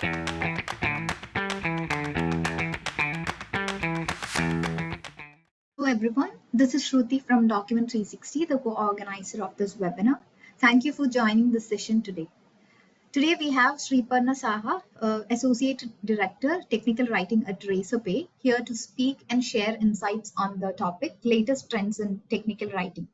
Hello everyone, this is Shruti from Document 360, the co-organizer of this webinar. Thank you for joining this session today. Today we have Sriparna Saha, Associate Director, Technical Writing at Razorpay, here to speak and share insights on the topic, latest trends in technical writing.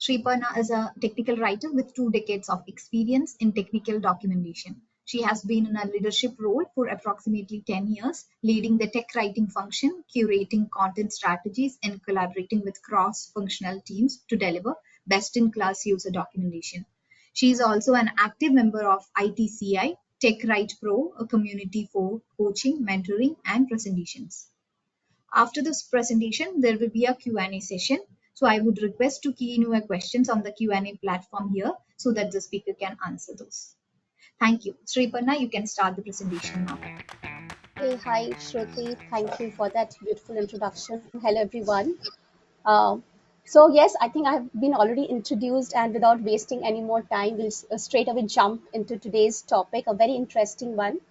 Sriparna is a technical writer with 2 decades of experience in technical documentation. She has been in a leadership role for approximately 10 years, leading the tech writing function, curating content strategies, and collaborating with cross-functional teams to deliver best-in-class user documentation. She is also an active member of ITCI, TechWrite Pro, a community for coaching, mentoring, and presentations. After this presentation, there will be a Q&A session. So I would request to key in your questions on the Q&A platform here so that the speaker can answer those. Thank you. Sriparna, you can start the presentation now. Hey, hi, Shruti. Thank you for that beautiful introduction. Hello, everyone. Uh, yes, I think I have been already introduced, and without wasting any more time, we'll straight away jump into today's topic, a very interesting one,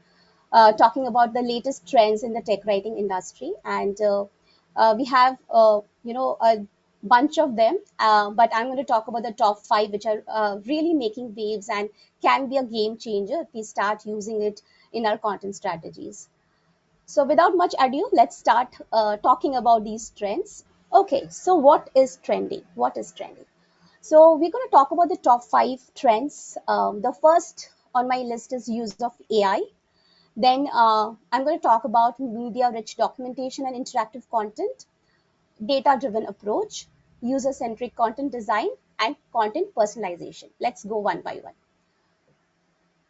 talking about the latest trends in the tech writing industry. And we have, a bunch of them, but I'm going to talk about the top 5, which are really making waves and can be a game changer if we start using it in our content strategies. So without much ado, let's start talking about these trends. Okay, so what is trending? What is trending? So we're going to talk about the top 5 trends. The first on my list is use of AI. Then I'm going to talk about media-rich documentation and interactive content, data-driven approach, user-centric content design, and content personalization. Let's go one by one.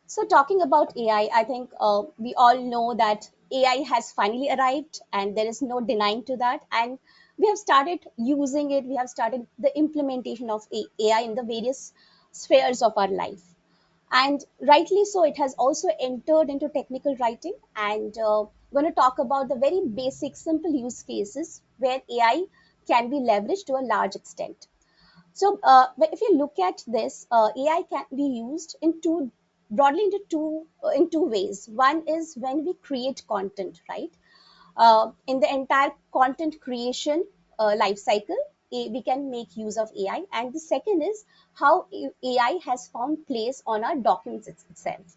So, talking about AI, I think we all know that AI has finally arrived, and there is no denying to that. And we have started using it, we have started the implementation of AI in the various spheres of our life. And rightly so, it has also entered into technical writing. And we're going to talk about the very basic, simple use cases where AI can be leveraged to a large extent. So, but if you look at this, AI can be used in two broadly in two ways. One is when we create content, right? In the entire content creation life cycle, we can make use of AI. And the second is how AI has found place on our documents itself.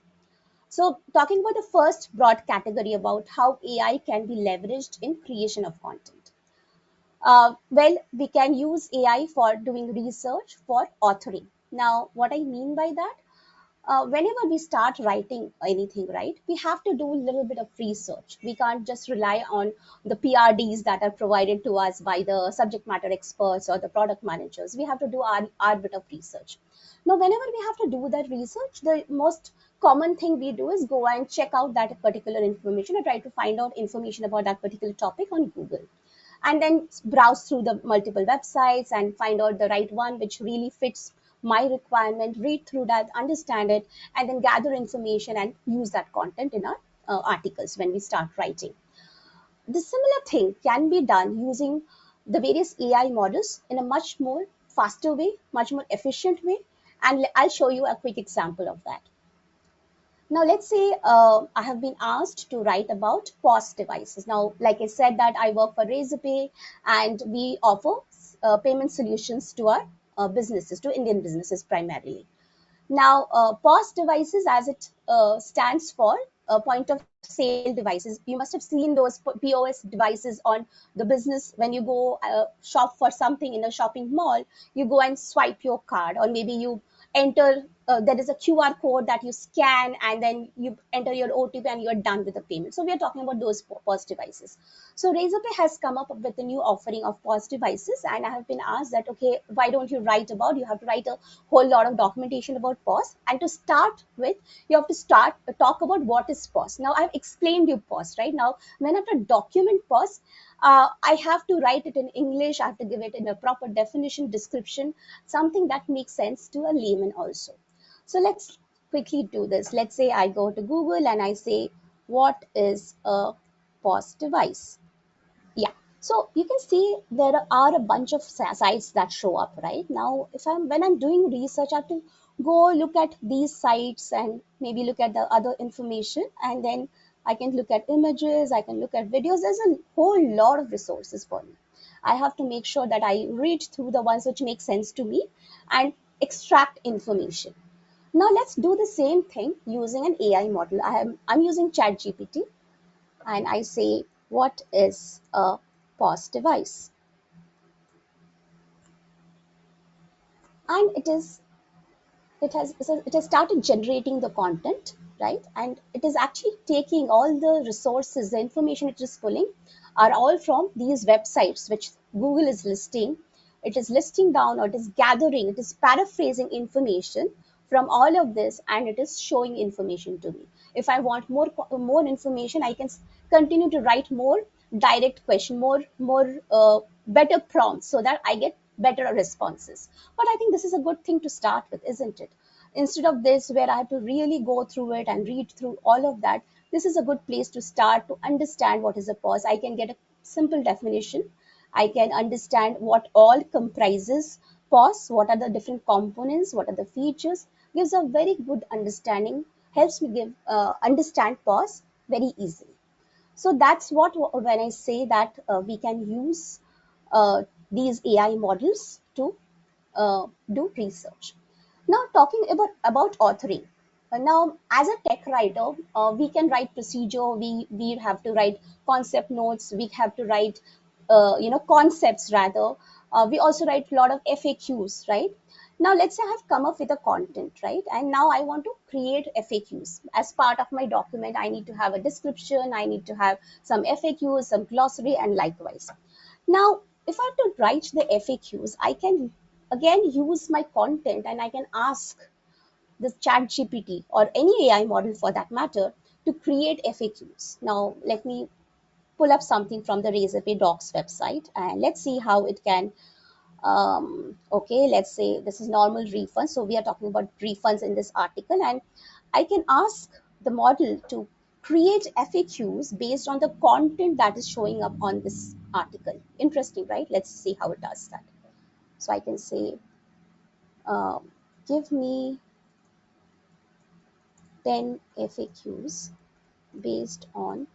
So, talking about the first broad category about how AI can be leveraged in creation of content. Well, we can use AI for doing research for authoring. Now, what I mean by that, whenever we start writing anything, right, we have to do a little bit of research. We can't just rely on the PRDs that are provided to us by the subject matter experts or the product managers. We have to do our bit of research. Now, whenever we have to do that research, the most common thing we do is go and check out that particular information or try to find out information about that particular topic on Google, and then browse through the multiple websites and find out the right one which really fits my requirement, read through that, understand it, and then gather information and use that content in our articles when we start writing. The similar thing can be done using the various AI models in a much more faster way, much more efficient way, and I'll show you a quick example of that. Now, let's say I have been asked to write about POS devices. Now, like I said, that I work for Razorpay, and we offer payment solutions to our businesses, to Indian businesses primarily. Now, POS devices, as it stands for point of sale devices, you must have seen those POS devices on the business when you go shop for something in a shopping mall. You go and swipe your card, or maybe you enter, there is a QR code that you scan, and then you enter your OTP and you're done with the payment. So we are talking about those POS devices. So Razorpay has come up with a new offering of POS devices, and I have been asked that, okay, why don't you have to write a whole lot of documentation about POS, and to start with, you have to talk about what is POS. Now, I've explained you POS, right? Now, when I have to document POS, I have to write it in English. I have to give it in a proper definition, description, something that makes sense to a layman also. So let's quickly do this. Let's say I go to Google and I say, what is a POS device? Yeah. So you can see there are a bunch of sites that show up right now. When I'm doing research, I have to go look at these sites and maybe look at the other information, and then I can look at images, I can look at videos. There's a whole lot of resources for me. I have to make sure that I read through the ones which make sense to me and extract information. Now let's do the same thing using an AI model. I'm using ChatGPT, and I say, what is a POS device? And it has started generating the content, right? And it is actually taking all the resources, the information it is pulling are all from these websites which Google is listing. It is listing down, or it is gathering, it is paraphrasing information from all of this, and it is showing information to me. If I want more information, I can continue to write more direct question, more better prompts, so that I get better responses. But I think this is a good thing to start with, isn't it? Instead of this, where I have to really go through it and read through all of that, this is a good place to start to understand what is a POS. I can get a simple definition. I can understand what all comprises POS, what are the different components, what are the features. Gives a very good understanding, helps me give understand POS very easily. So that's what, when I say that we can use these AI models to do research. Now, talking about authoring. Now, as a tech writer, we can write procedure. We have to write concept notes. We have to write, concepts rather. We also write a lot of FAQs, right? Now, let's say I have come up with a content, right? And now I want to create FAQs. As part of my document, I need to have a description. I need to have some FAQs, some glossary, and likewise. Now, if I have to write the FAQs, I can again use my content, and I can ask the chat GPT or any AI model for that matter to create FAQs. Now, let me pull up something from the Razorpay Docs website, and let's see how it can. Okay, let's say this is normal refunds. So we are talking about refunds in this article, and I can ask the model to create FAQs based on the content that is showing up on this article. Interesting, right? Let's see how it does that. So I can say, um, give me 10 FAQs based on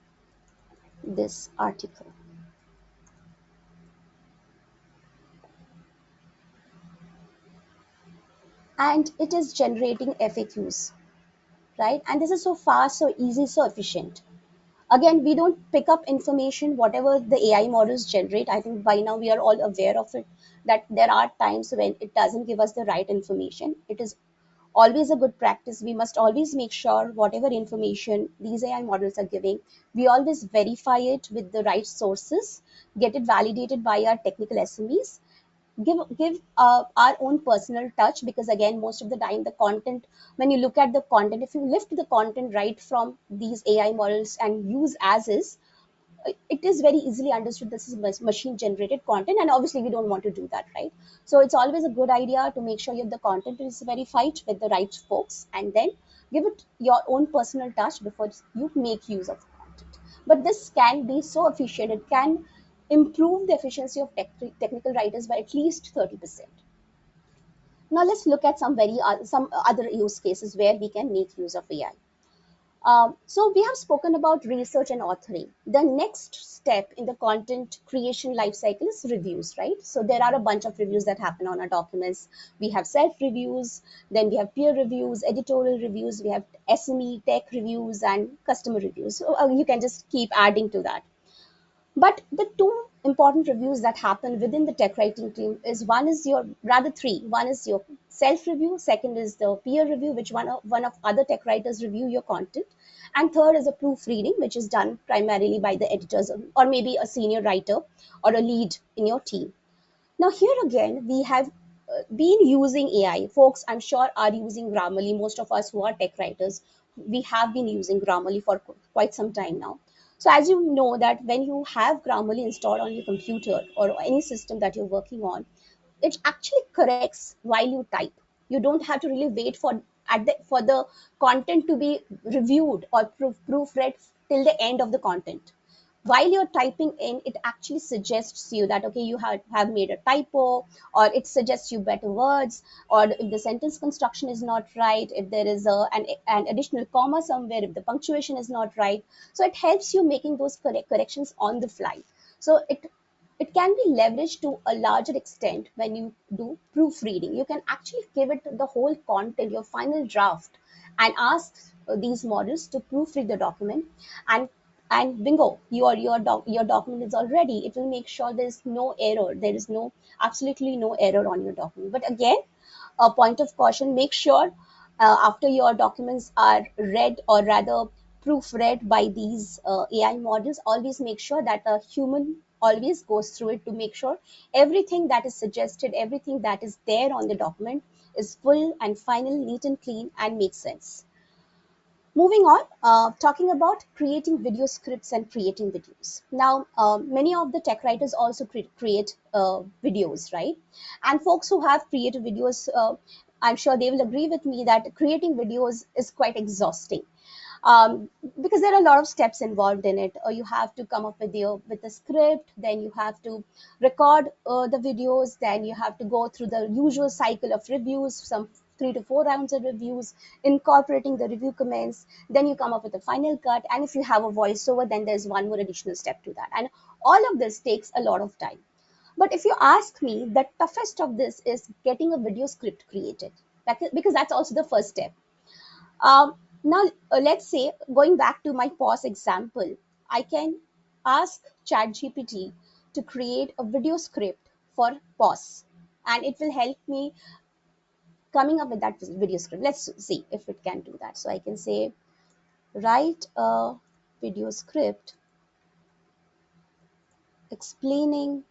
this article. And it is generating FAQs, right? And this is so fast, so easy, so efficient. Again, we don't pick up information, whatever the AI models generate. I think by now we are all aware of it, that there are times when it doesn't give us the right information. It is always a good practice. We must always make sure whatever information these AI models are giving, we always verify it with the right sources, get it validated by our technical SMEs, give our own personal touch, because again, most of the time the content, when you look at the content, if you lift the content right from these AI models and use as is, it is very easily understood this is machine generated content, and obviously we don't want to do that, right? So it's always a good idea to make sure the content is verified with the right folks, and then give it your own personal touch before you make use of the content. But this can be so efficient, it can improve the efficiency of technical writers by at least 30%. Now let's look at some other use cases where we can make use of AI. So we have spoken about research and authoring. The next step in the content creation lifecycle is reviews, right? So there are a bunch of reviews that happen on our documents. We have self reviews, then we have peer reviews, editorial reviews, we have SME tech reviews, and customer reviews. So you can just keep adding to that. But the two important reviews that happen within the tech writing team is, one is your, rather three. One is your self review, second is the peer review, which one of other tech writers review your content, and third is a proofreading, which is done primarily by the editors, or maybe a senior writer or a lead in your team. Now, here again, we have been using AI. Folks, I'm sure, are using Grammarly. Most of us who are tech writers, we have been using Grammarly for quite some time now. So, as you know, that when you have Grammarly installed on your computer or any system that you're working on, it actually corrects while you type. You don't have to really wait for the content to be reviewed or proofread till the end of the content. while you're typing in, it actually suggests you that, okay, you have made a typo, or it suggests you better words, or if the sentence construction is not right, if there is an additional comma somewhere, if the punctuation is not right. So it helps you making those corrections on the fly. So it can be leveraged to a larger extent when you do proofreading. You can actually give it the whole content, your final draft, and ask these models to proofread the document, and bingo, your document is all ready. It will make sure there is no error. There is no absolutely no error on your document. But again, a point of caution: make sure after your documents are read, or rather proofread by these AI models, always make sure that a human always goes through it to make sure everything that is suggested, everything that is there on the document is full and final, neat and clean, and makes sense. Moving on, talking about creating video scripts and creating videos. Now, many of the tech writers also create videos, right? And folks who have created videos, I'm sure they will agree with me that creating videos is quite exhausting, um, because there are a lot of steps involved in it. You have to come up with a script, then you have to record the videos, then you have to go through the usual cycle of reviews, some 3 to 4 rounds of reviews, incorporating the review comments, then you come up with a final cut, and if you have a voiceover, then there's one more additional step to that, and all of this takes a lot of time. But if you ask me, the toughest of this is getting a video script created, because that's also the first step. Now, let's say, going back to my POS example, I can ask ChatGPT to create a video script for POS, and it will help me coming up with that video script. Let's see if it can do that. So I can say, write a video script explaining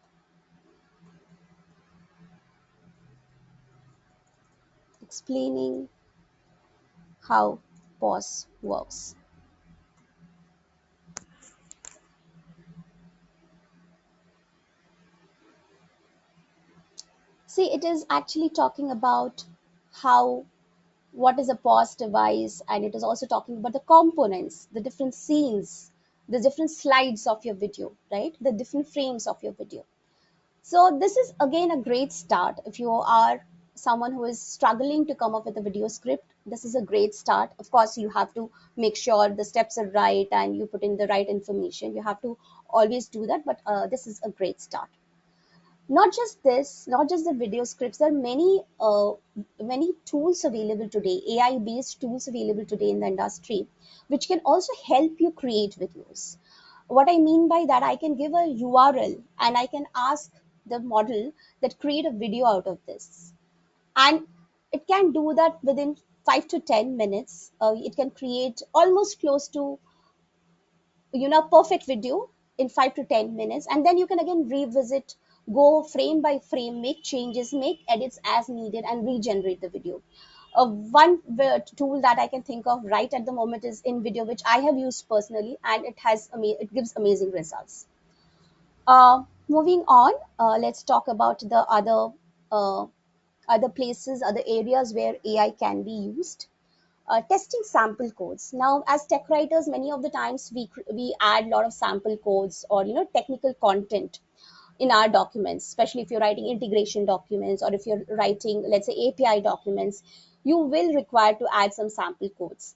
explaining how POS works. See, it is actually talking about how what is a POS device, and it is also talking about the components, the different scenes, the different slides of your video, right? The different frames of your video. So this is again a great start. If you are someone who is struggling to come up with a video script, this is a great start. Of course, you have to make sure the steps are right and you put in the right information. You have to always do that, but this is a great start. Not just this, not just the video scripts. There are many tools available today, AI based tools available today in the industry, which can also help you create videos. What I mean by that, I can give a URL and I can ask the model that create a video out of this, and it can do that within 5 to 10 minutes. It can create almost close to perfect video in 5 to 10 minutes, and then you can again revisit, go frame by frame, make changes, make edits as needed, and regenerate the video. One tool that I can think of right at the moment is InVideo, which I have used personally, and it gives amazing results. Moving on, let's talk about the uh, other places, other areas where AI can be used. Testing sample codes. Now, as tech writers, many of the times we add a lot of sample codes, or technical content in our documents, especially if you're writing integration documents, or if you're writing, let's say, API documents. You will require to add some sample codes,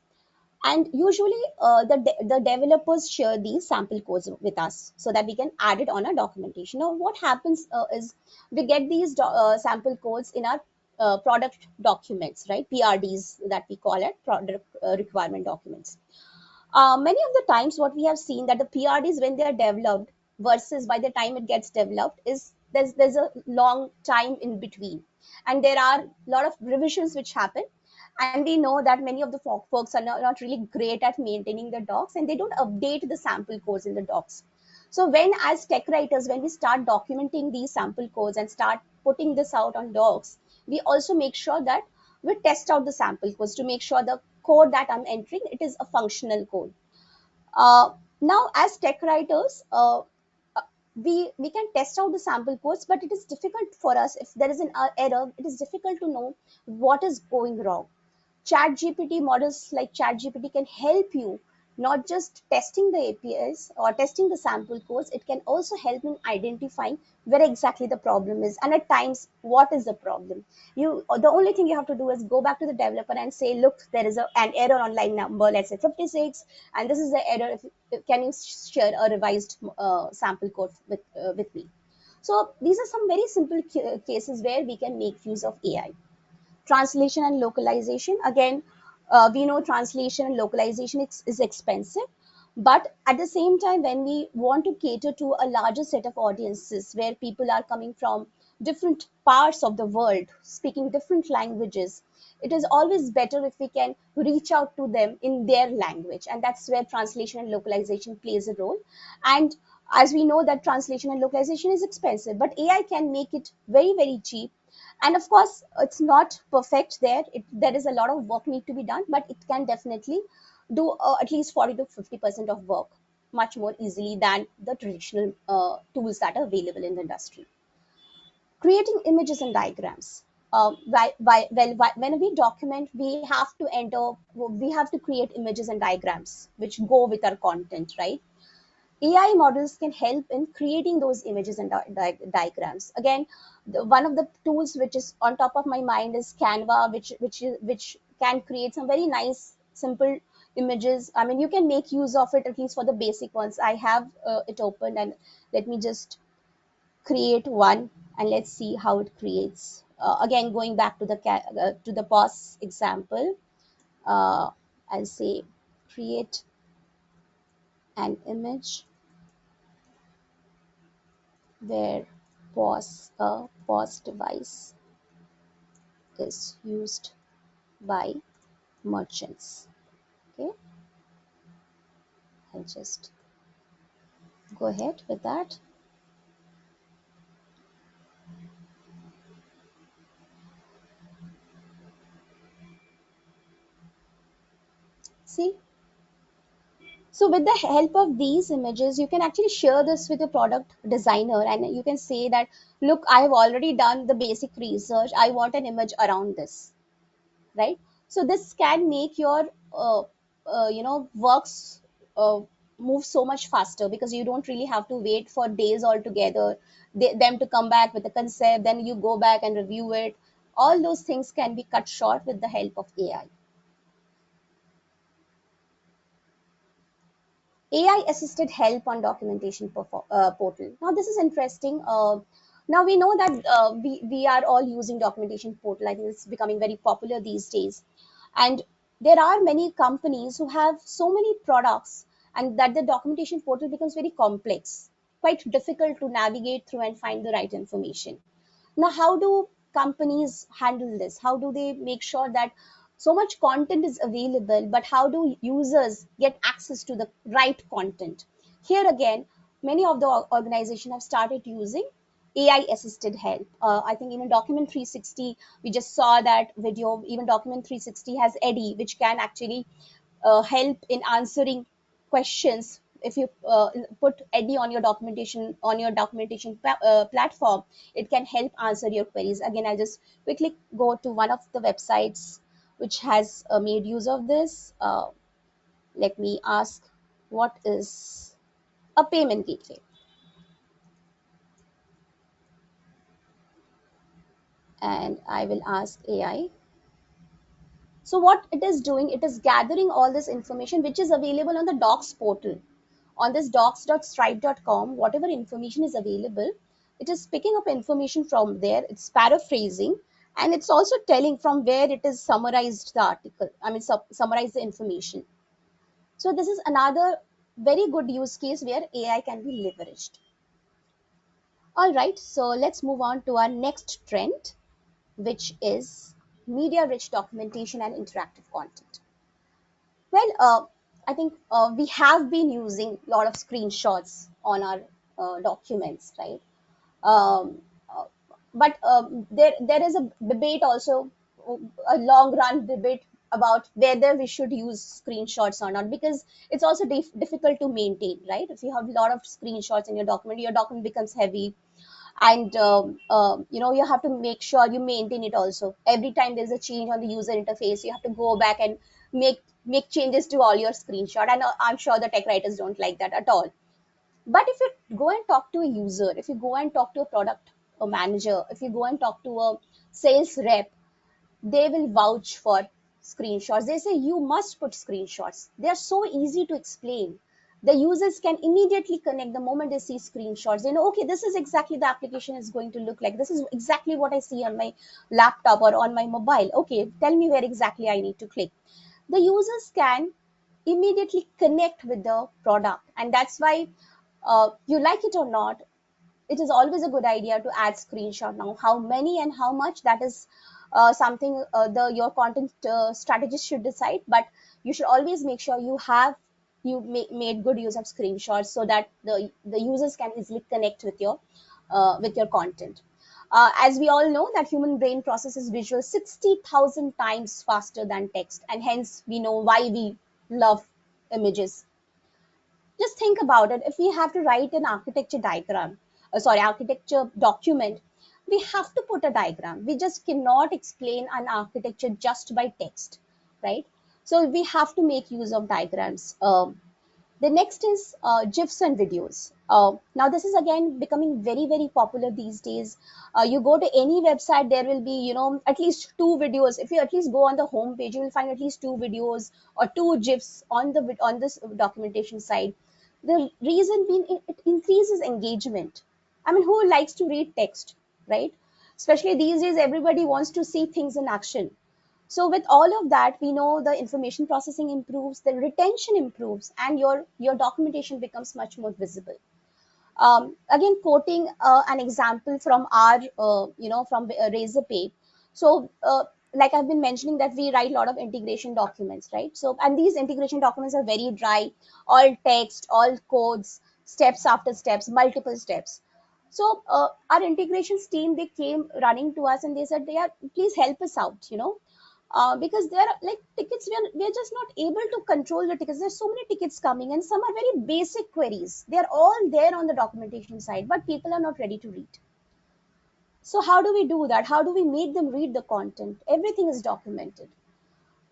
and usually the developers share these sample codes with us so that we can add it on our documentation. Now what happens is, we get these sample codes in our product documents, right? PRDs, that we call it, product requirement documents. Many of the times what we have seen, that the PRDs, when they are developed versus by the time it gets developed, is there's a long time in between, and there are a lot of revisions which happen, and we know that many of the folks are not really great at maintaining the docs, and they don't update the sample codes in the docs. So when, as tech writers, when we start documenting these sample codes and start putting this out on docs, we also make sure that we test out the sample codes to make sure the code that I'm entering, it is a functional code. uh, Now, as tech writers, uh, we can test out the sample codes, but it is difficult for us. If there is an error, it is difficult to know what is going wrong. ChatGPT, models like ChatGPT can help you not just testing the APIs or testing the sample codes, it can also help in identifying where exactly the problem is, and at times what is the problem. The only thing you have to do is go back to the developer and say, look, there is an error on line number, let's say 56, and this is the error. Can you share a revised sample code with me? So these are some very simple cases where we can make use of AI. Translation and localization, again, we know translation and localization is expensive, but at the same time, when we want to cater to a larger set of audiences where people are coming from different parts of the world speaking different languages, it is always better if we can reach out to them in their language, and that's where translation and localization plays a role. And as we know that translation and localization is expensive, but AI can make it very, very cheap. And of course, it's not perfect there. There is a lot of work need to be done, but it can definitely do at least 40 to 50% of work much more easily than the traditional tools that are available in the industry. Creating images and diagrams. When we document, we have to create images and diagrams which go with our content, right? AI models can help in creating those images and diagrams. Again, one of the tools which is on top of my mind is Canva, which can create some very nice, simple images. I mean, you can make use of it at least for the basic ones. I have it open, and let me just create one, and let's see how it creates. Again, going back to the POS example, uh, I'll say create an image where POS device is used by merchants. Okay, I'll just go ahead with that. See, so with the help of these images, you can actually share this with your product designer, and you can say that, look, I have already done the basic research. I want an image around this, right? So this can make your works move so much faster, because you don't really have to wait for days altogether, them to come back with a concept, then you go back and review it. All those things can be cut short with the help of AI assisted help on documentation portal. Now this is interesting. Now we know that we are all using documentation portal. I think it's becoming very popular these days. And there are many companies who have so many products, and that the documentation portal becomes very complex, quite difficult to navigate through and find the right information. Now, how do companies handle this? How do they make sure that so much content is available, but how do users get access to the right content? Here again, many of the organizations have started using AI assisted help. I think even Document 360, we just saw that video. Even Document 360 has Eddie, which can actually help in answering questions. If you put Eddie on your documentation platform, it can help answer your queries. Again, I'll just quickly go to one of the websites which has made use of this. Let me ask, what is a payment gateway? And I will ask AI. So what it is doing, it is gathering all this information which is available on the docs portal. On this docs.stripe.com, whatever information is available, it is picking up information from there, it's paraphrasing, and it's also telling from where it is summarized the article. I mean, summarize the information. So this is another very good use case where AI can be leveraged. All right, so let's move on to our next trend, which is media rich documentation and interactive content. Well, I think we have been using a lot of screenshots on our documents, right? Um, uh, but there is a debate also, a long run debate about whether we should use screenshots or not, because it's also difficult to maintain, right? If you have a lot of screenshots in your document becomes heavy, and you have to make sure you maintain it also. Every time there's a change on the user interface, you have to go back and make make changes to all your screenshot, and I'm sure the tech writers don't like that at all. But if you go and talk to a user, if you go and talk to a product a manager, if you go and talk to a sales rep, they will vouch for screenshots. They say you must put screenshots. They are so easy to explain. The users can immediately connect the moment they see screenshots. They know, okay, this is exactly the application is going to look like. This is exactly what I see on my laptop or on my mobile. Okay, tell me where exactly I need to click. The users can immediately connect with the product, and that's why you like it or not, it is always a good idea to add screenshot. Now how many and how much, that is something the your content strategist should decide, but you should always make sure made good use of screenshots so that the users can easily connect with your content. As we all know that human brain processes visual 60,000 times faster than text, and hence we know why we love images. Just think about it. If we have to write an architecture document, we have to put a diagram. We just cannot explain an architecture just by text, right? So we have to make use of diagrams. The next is GIFs and videos. Now this is again becoming very, very popular these days. You go to any website, there will be, at least two videos. If you at least go on the home page, you will find at least two videos or two GIFs on this documentation site. The reason being, it increases engagement. I mean, who likes to read text, right? Especially these days, everybody wants to see things in action. So with all of that, we know the information processing improves, the retention improves, and your documentation becomes much more visible. Again, quoting an example from our, from Razorpay. So, like I've been mentioning, that we write a lot of integration documents, right? So, and these integration documents are very dry, all text, all codes, steps after steps, multiple steps. So, our integrations team, they came running to us and they said, "Yeah, please help us out, because there are like tickets, we're just not able to control the tickets. There's so many tickets coming, and some are very basic queries. They're all there on the documentation side, but people are not ready to read. So how do we do that? How do we make them read the content? Everything is documented.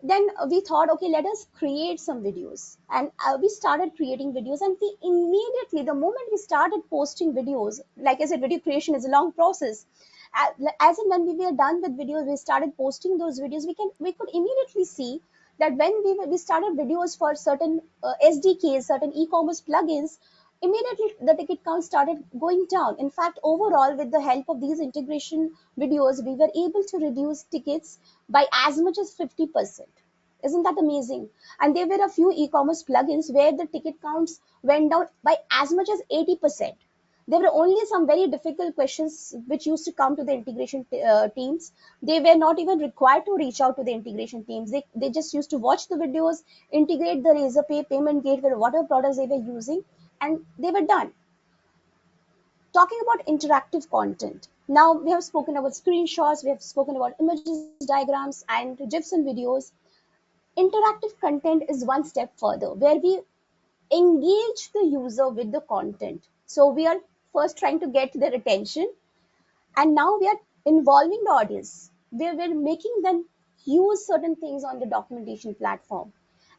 Then we thought, okay, let us create some videos, and we started creating videos, and we immediately, the moment we started posting videos, like I said, video creation is a long process. As in, when we were done with videos, we started posting those videos, we could immediately see that when we started videos for certain SDKs, certain e-commerce plugins, immediately the ticket count started going down. In fact, overall, with the help of these integration videos, we were able to reduce tickets by as much as 50%. Isn't that amazing? And there were a few e-commerce plugins where the ticket counts went down by as much as 80%. There were only some very difficult questions which used to come to the integration teams. They were not even required to reach out to the integration teams. They just used to watch the videos, integrate the Razorpay payment gateway, whatever products they were using, and they were done. Talking about interactive content. Now we have spoken about screenshots, we have spoken about images, diagrams, and GIFs and videos. Interactive content is one step further, where we engage the user with the content. So we are first trying to get their attention, and now we are involving the audience. We're making them use certain things on the documentation platform.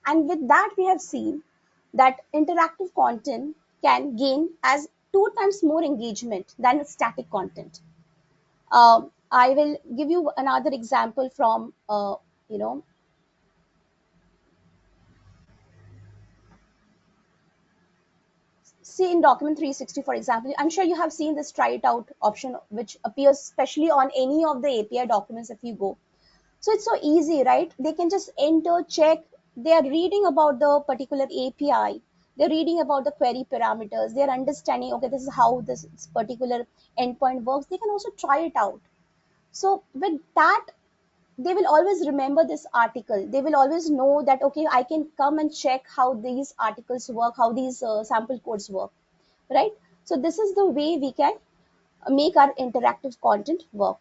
And with that, we have seen that interactive content can gain as 2 times more engagement than static content. I will give you another example from, you know, see in document 360, for example. I'm sure you have seen this try it out option, which appears especially on any of the API documents if you go. So it's so easy, right? They can just enter, check. They are reading about the particular API. They're reading about the query parameters. They're understanding, okay, this is how this particular endpoint works. They can also try it out. So with that, they will always remember this article. They will always know that, okay, I can come and check how these articles work, how these sample codes work, right? So this is the way we can make our interactive content work.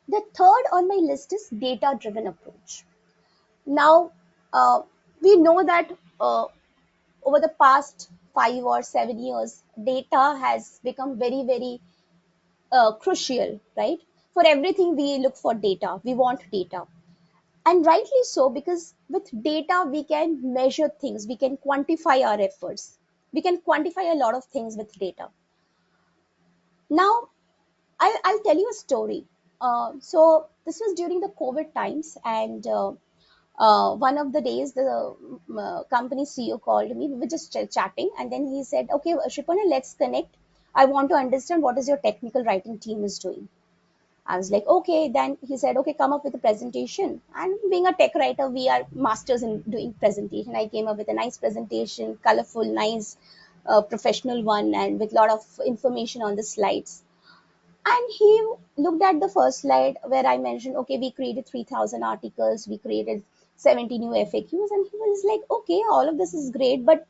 The third on my list is data driven approach. Now, uh, we know that over the past 5 or 7 years, data has become very, very crucial, right? For everything, we look for data. We want data. And rightly so, because with data we can measure things, we can quantify our efforts, we can quantify a lot of things with data. Now I'll tell you a story. So this was during the COVID times, and one of the days the company CEO called me. We were just chatting, and then he said, "Okay, Shipana, let's connect. I want to understand what is your technical writing team is doing." I was like, "Okay." Then he said, "Okay, come up with a presentation." And being a tech writer, we are masters in doing presentation. I came up with a nice presentation, colorful, nice, professional one, and with a lot of information on the slides. And he looked at the first slide where I mentioned, okay, we created 3,000 articles, we created 70 new FAQs. And he was like, okay, all of this is great, but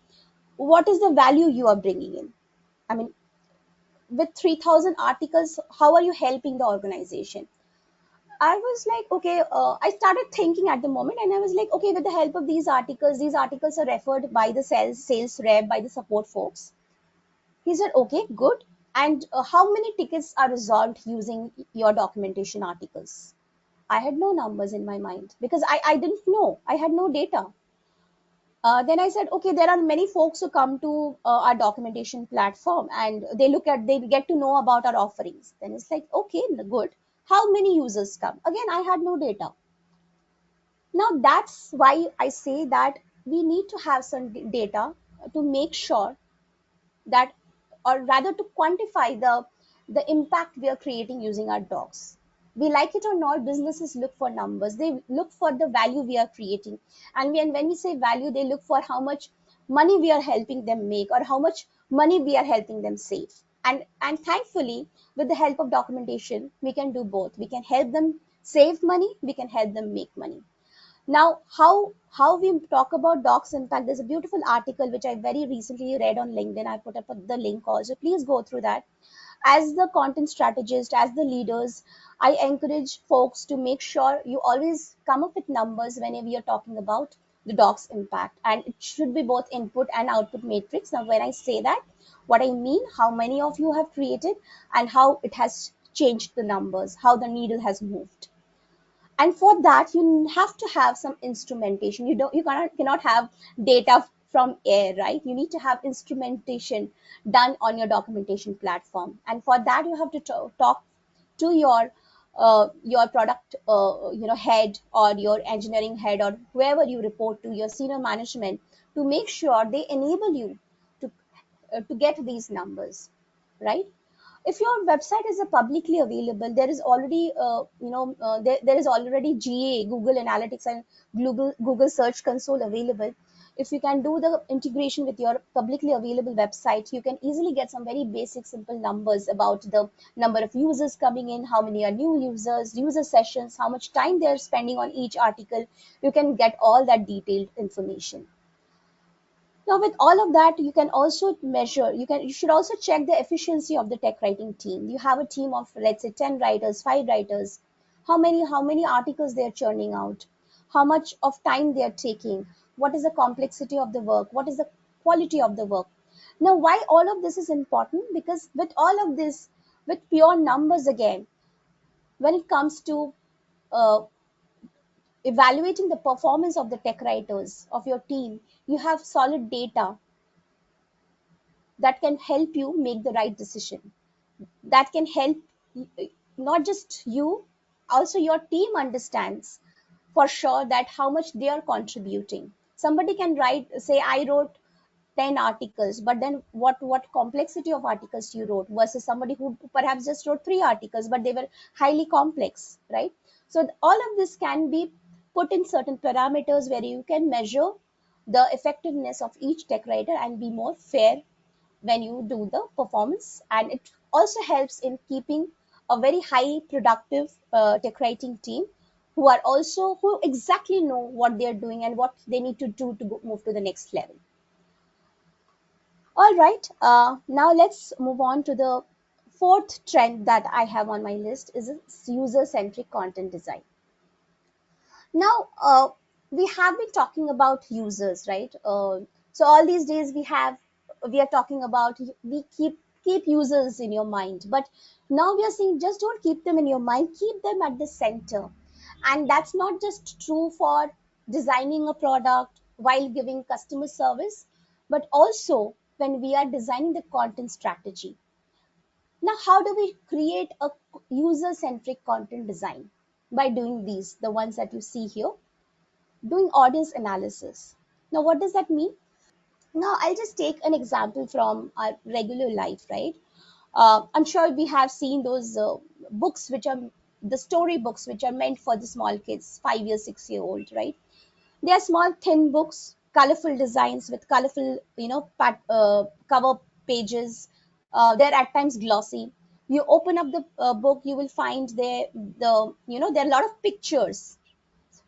what is the value you are bringing in? I mean, with 3,000 articles, how are you helping the organization? I was like, okay, I started thinking at the moment, and I was like, okay, with the help of these articles are referred by the sales rep, by the support folks. He said, okay, good. And how many tickets are resolved using your documentation articles? I had no numbers in my mind because I didn't know. I had no data. Then I said, okay, there are many folks who come to our documentation platform and they get to know about our offerings. Then it's like, okay, good. How many users come? Again, I had no data. Now that's why I say that we need to have some data to make sure that, or rather to quantify the impact we are creating using our docs. We like it or not, businesses look for numbers, they look for the value we are creating. And when we say value, they look for how much money we are helping them make, or how much money we are helping them save. And thankfully, with the help of documentation, we can do both. We can help them save money, we can help them make money. Now, how we talk about docs impact, there's a beautiful article which I very recently read on LinkedIn. I put up the link also. Please go through that. As the content strategist, as the leaders, I encourage folks to make sure you always come up with numbers whenever you're talking about the docs impact. And it should be both input and output matrix. Now, when I say that, what I mean, how many of you have created and how it has changed the numbers, how the needle has moved. And for that, you have to have some instrumentation. You cannot have data from air, right? You need to have instrumentation done on your documentation platform. And for that, you have to talk to your product head, or your engineering head, or whoever you report to, your senior management, to make sure they enable you to to get these numbers, right? If your website is a publicly available, there is already there is already GA, Google Analytics, and Google Search Console available. If you can do the integration with your publicly available website, you can easily get some very basic simple numbers about the number of users coming in, how many are new users, user sessions, how much time they are spending on each article. You can get all that detailed information. Now, with all of that, you can also measure, you should also check the efficiency of the tech writing team. You have a team of, let's say, 10 writers, 5 writers. How many articles they are churning out? How much of time they are taking? What is the complexity of the work? What is the quality of the work? Now, why all of this is important? Because with all of this, with pure numbers again, when it comes to uh, evaluating the performance of the tech writers of your team, you have solid data that can help you make the right decision, that can help not just you, also your team understands for sure that how much they are contributing. Somebody can write, say, I wrote 10 articles, but then what complexity of articles you wrote, versus somebody who perhaps just wrote 3 articles but they were highly complex, right? So all of this can be put in certain parameters where you can measure the effectiveness of each tech writer and be more fair when you do the performance. And it also helps in keeping a very high productive tech writing team, who exactly know what they're doing and what they need to do to move to the next level. All right, now let's move on to the fourth trend that I have on my list, is user centric content design. Now, we have been talking about users, right? So all these days we are talking about, we keep users in your mind, but now we are saying, just don't keep them in your mind, keep them at the center. And that's not just true for designing a product while giving customer service, but also when we are designing the content strategy. Now, how do we create a user centric content design? By doing these, the ones that you see here, doing audience analysis. Now, what does that mean? Now, I'll just take an example from our regular life, right? I'm sure we have seen those books which are the story books which are meant for the small kids, 5 year, 6 year old, right? They are small, thin books, colorful designs with colorful, cover pages. They're at times glossy. You open up the book, you will find there there are a lot of pictures.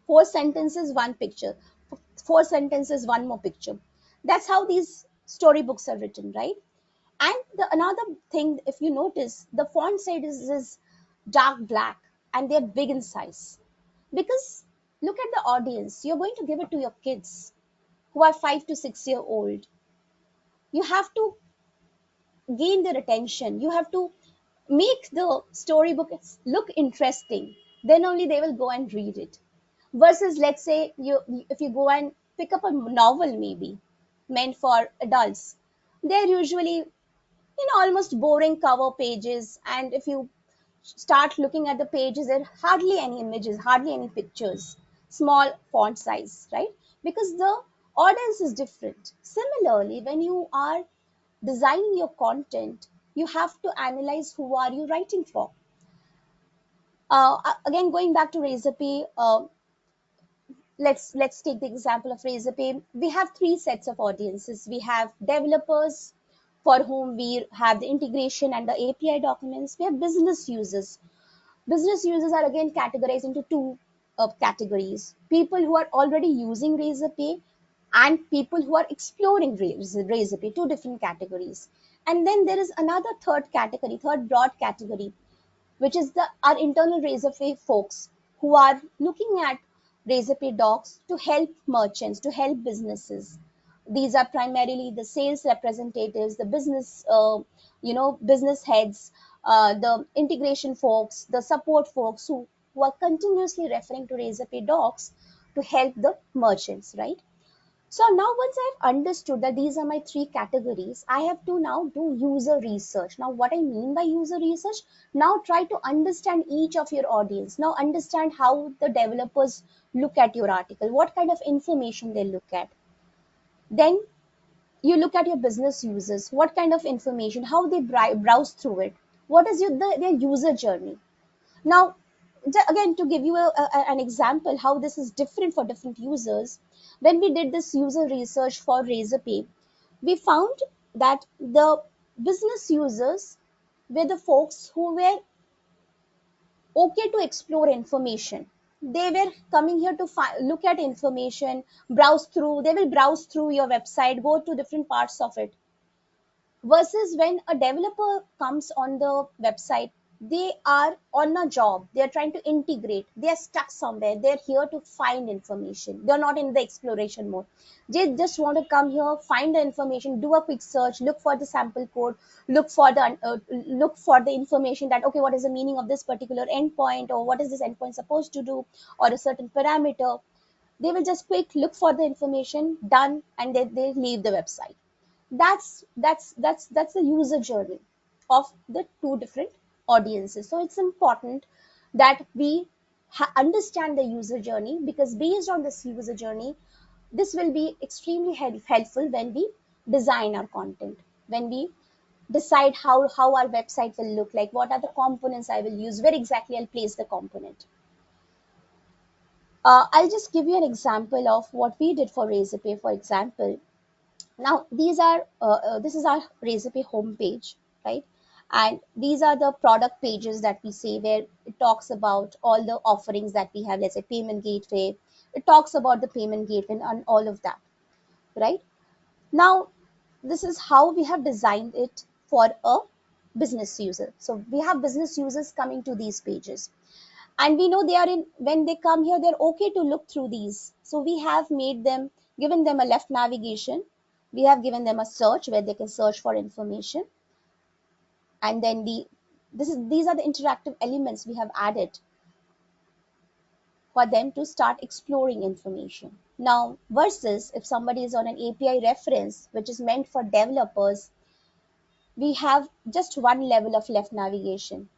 Four sentences, one picture. Four sentences, one more picture. That's how these storybooks are written, right? And another thing, if you notice, the font size is dark black and they're big in size. Because look at the audience, you're going to give it to your kids who are 5 to 6 year old. You have to gain their attention. You have to make the storybook look interesting. Then only they will go and read it. Versus, let's say, if you go and pick up a novel, maybe meant for adults, they're usually almost boring cover pages, and if you start looking at the pages, there are hardly any images, hardly any pictures, small font size, right? Because the audience is different. Similarly, when you are designing your content, you have to analyze who are you writing for. Again, going back to Razorpay, let's take the example of Razorpay. We have three sets of audiences. We have developers for whom we have the integration and the API documents. We have business users. Business users are again categorized into two categories: people who are already using Razorpay and people who are exploring Razorpay, two different categories. And then there is another third category, third broad category, which is our internal Razorpay folks who are looking at Razorpay docs to help merchants, to help businesses. These are primarily the sales representatives, the business heads, the integration folks, the support folks who are continuously referring to Razorpay docs to help the merchants, right? So now once I've understood that these are my three categories, I have to now do user research. Now what I mean by user research, now try to understand each of your audience. Now understand how the developers look at your article, what kind of information they look at. Then you look at your business users, what kind of information, how they browse through it, what is their user journey. Now, again, to give you an example how this is different for different users, when we did this user research for Razorpay, we found that the business users were the folks who were okay to explore information. They were coming here to look at information, browse through, they will browse through your website, go to different parts of it. Versus when a developer comes on the website, they are on a job, they are trying to integrate, they are stuck somewhere, they're here to find information, they're not in the exploration mode. They just want to come here, find the information, do a quick search, look for the sample code, look for the information that, okay, what is the meaning of this particular endpoint, or what is this endpoint supposed to do, or a certain parameter. They will just quick look for the information, done, and then they leave the website. That's the user journey of the two different audiences. So it's important that we understand the user journey, because based on this user journey, this will be extremely helpful when we design our content, when we decide how our website will look like, what are the components I will use, where exactly I'll place the component. I'll just give you an example of what we did for Razorpay. For example, now this is our Razorpay homepage, right? And these are the product pages that we say, where it talks about all the offerings that we have. Let's say payment gateway, it talks about the payment gateway and all of that, right? Now this is how we have designed it for a business user. So we have business users coming to these pages, and we know they are in, when they come here, they're okay to look through these. So we have given them a left navigation, we have given them a search where they can search for information, and then these are the interactive elements we have added. for them to start exploring information. Now, versus if somebody is on an API reference, which is meant for developers, we have just one level of left navigation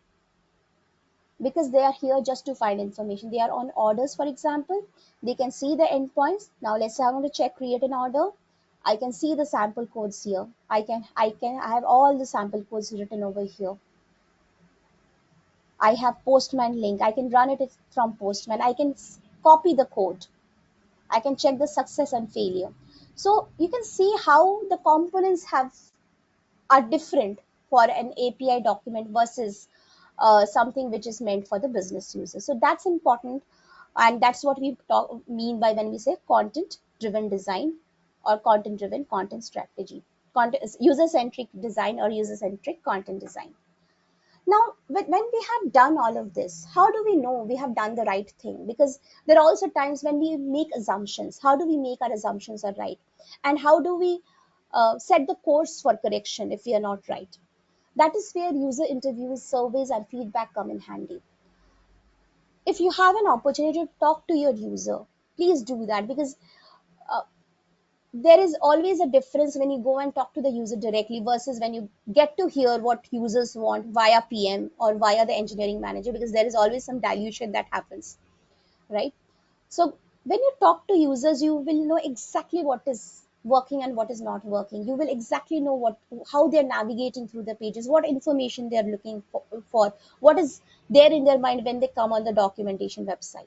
because they are here just to find information. They are on orders, for example. They can see the endpoints. Now, let's say I want to check create an order. I can see the sample codes here. I have all the sample codes written over here. I have Postman link. I can run it from Postman. I can copy the code. I can check the success and failure. So you can see how the components are different for an API document versus something which is meant for the business user. So that's important, and that's what we mean by when we say content-driven design or content-driven content strategy. User-centric design or user-centric content design. Now, when we have done all of this, how do we know we have done the right thing? Because there are also times when we make assumptions. How do we make our assumptions are right? And how do we set the course for correction if we are not right? That is where user interviews, surveys, and feedback come in handy. If you have an opportunity to talk to your user, please do that, because uh, there is always a difference when you go and talk to the user directly versus when you get to hear what users want via PM or via the engineering manager, because there is always some dilution that happens, right? So when you talk to users, you will know exactly what is working and what is not working. You will exactly know how they're navigating through the pages, what information they're looking for, what is there in their mind when they come on the documentation website.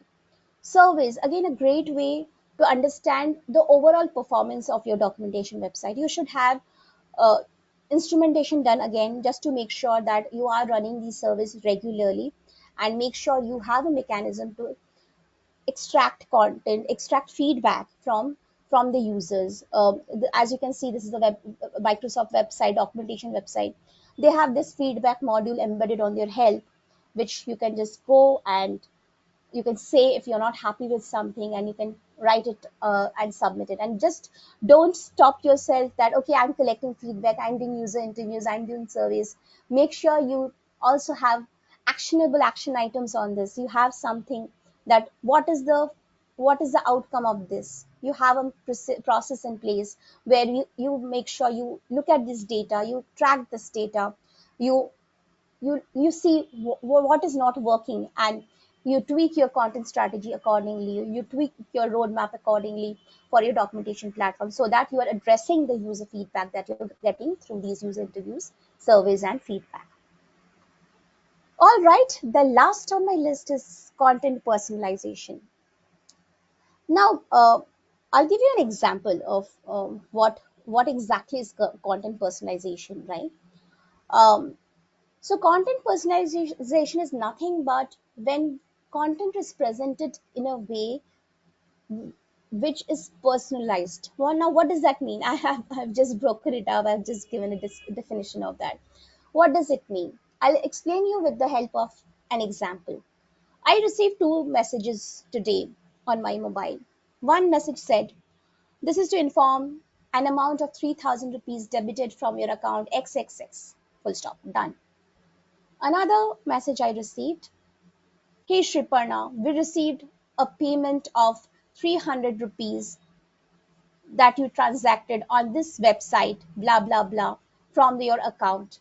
Surveys, again, a great way to understand the overall performance of your documentation website. You should have uh, instrumentation done again just to make sure that you are running these surveys regularly, and make sure you have a mechanism to extract content, extract feedback from the users. As you can see, this is the Microsoft website, documentation website. They have this feedback module embedded on their help, which you can just go and you can say if you're not happy with something, and you can write it and submit it. And just don't stop yourself that, okay, I'm collecting feedback, I'm doing user interviews, I'm doing surveys. Make sure you also have actionable action items on this. You have something that what is the outcome of this. You have a process in place where you make sure you look at this data, you track this data, you you see what is not working, and you tweak your content strategy accordingly, you tweak your roadmap accordingly for your documentation platform, so that you are addressing the user feedback that you're getting through these user interviews, surveys, and feedback. All right, the last on my list is content personalization. Now, I'll give you an example of what exactly is content personalization, right? um, So content personalization is nothing but when content is presented in a way which is personalized. Well, now what does that mean? I've just broken it up. I've just given a definition of that. What does it mean? I'll explain you with the help of an example. I received two messages today on my mobile. One message said, "This is to inform an amount of 3,000 rupees debited from your account XXX." Full stop. Done. Another message I received, "Hey Shriparna, we received a payment of 300 rupees that you transacted on this website, blah, blah, blah, from your account.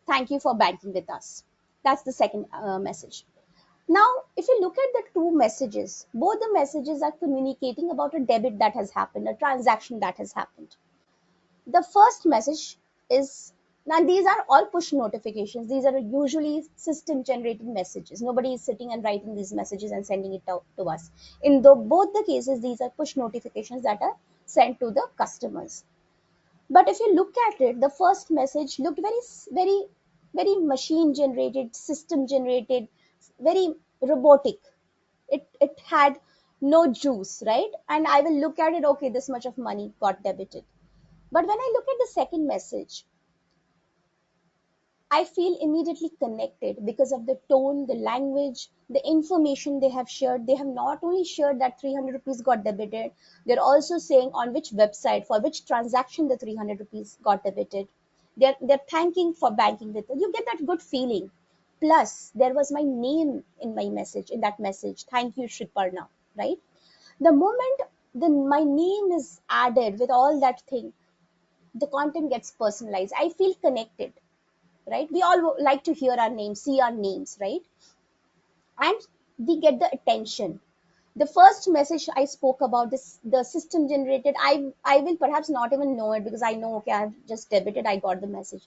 Thank you for banking with us." That's the second message. Now, if you look at the two messages, both the messages are communicating about a debit that has happened, a transaction that has happened. The first message is, now these are all push notifications. These are usually system generated messages. Nobody is sitting and writing these messages and sending it out to us. In both the cases, these are push notifications that are sent to the customers. But if you look at it, the first message looked very, very machine generated, system generated, very robotic. It had no juice, right? And I will look at it, okay, this much of money got debited. But when I look at the second message, I feel immediately connected because of the tone, the language, the information they have shared. They have not only shared that 300 rupees got debited, they're also saying on which website, for which transaction the 300 rupees got debited. They're thanking for banking with it. You get that good feeling. plus there was my name in my message, in that message, thank you Shriparna, right? The moment my name is added with all that thing, the content gets personalized. I feel connected, right? We all like to hear our names, see our names, right? And we get the attention. The first message I spoke about, this the system generated, I will perhaps not even know it, because I know, okay, I've just debited, I got the message.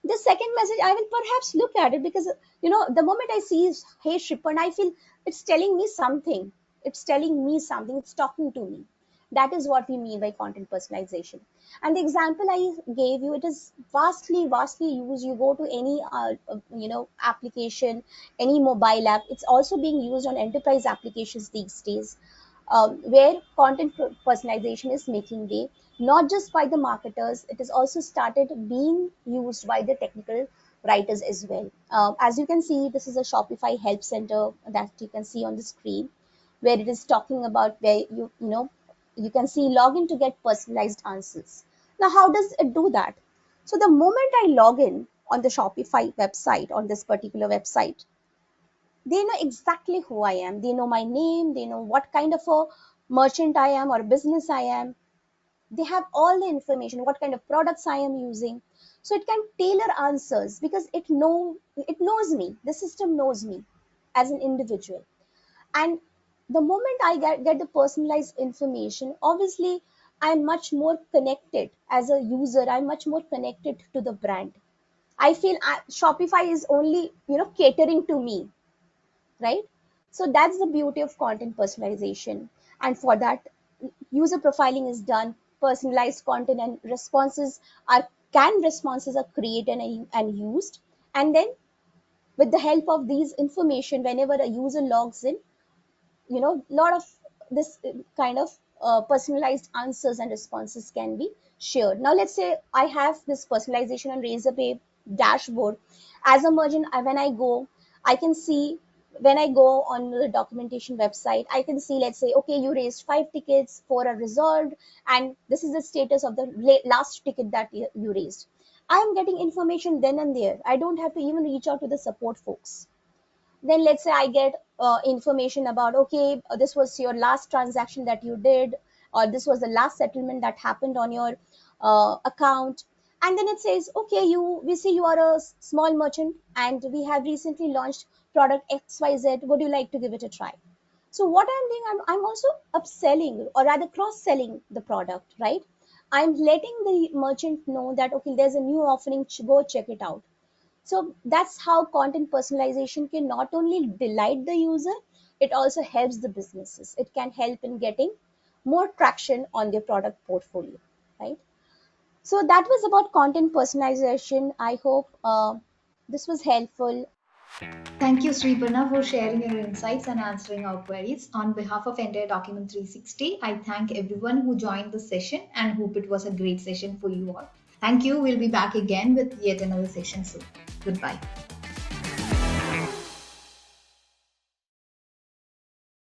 The second message I will perhaps look at it, because the moment I see is, hey Shripan, I feel it's telling me something. It's telling me something, it's talking to me. That is what we mean by content personalization. And the example I gave you, it is vastly used. You go to any application, any mobile app, it's also being used on enterprise applications these days, where content personalization is making way, not just by the marketers, it is also started being used by the technical writers as well. As you can see, this is a Shopify help center that you can see on the screen, where it is talking about where you can see login to get personalized answers. Now, how does it do that? So the moment I log in on the Shopify website, on this particular website, they know exactly who I am. They know my name. They know what kind of a merchant I am or business I am. They have all the information, what kind of products I am using. So it can tailor answers, because it knows me. The system knows me as an individual. And the moment I get the personalized information, obviously I'm much more connected as a user. I'm much more connected to the brand. I feel Shopify is only catering to me, right? So that's the beauty of content personalization. And for that, user profiling is done, personalized content and responses are created and used. And then with the help of these information, whenever a user logs in, a lot of this kind of personalized answers and responses can be shared. Now let's say I have this personalization on Razorpay dashboard. As a merchant, when I go, I can see, when I go on the documentation website, I can see, let's say, okay, you raised 5 tickets, 4 are resolved, and this is the status of the last ticket that you raised. I am getting information then and there. I don't have to even reach out to the support folks. Then let's say I get information about, okay, this was your last transaction that you did, or this was the last settlement that happened on your account. And then it says, okay, we see you are a small merchant and we have recently launched product XYZ, would you like to give it a try? So what I'm doing, I'm also upselling, or rather cross selling the product, right? I'm letting the merchant know that, okay, there's a new offering, go check it out. So that's how content personalization can not only delight the user, it also helps the businesses. It can help in getting more traction on their product portfolio, right? So that was about content personalization. I hope this was helpful. Thank you, Sriparna, for sharing your insights and answering our queries. On behalf of entire Document 360, I thank everyone who joined the session and hope it was a great session for you all. Thank you. We'll be back again with yet another session soon. Goodbye.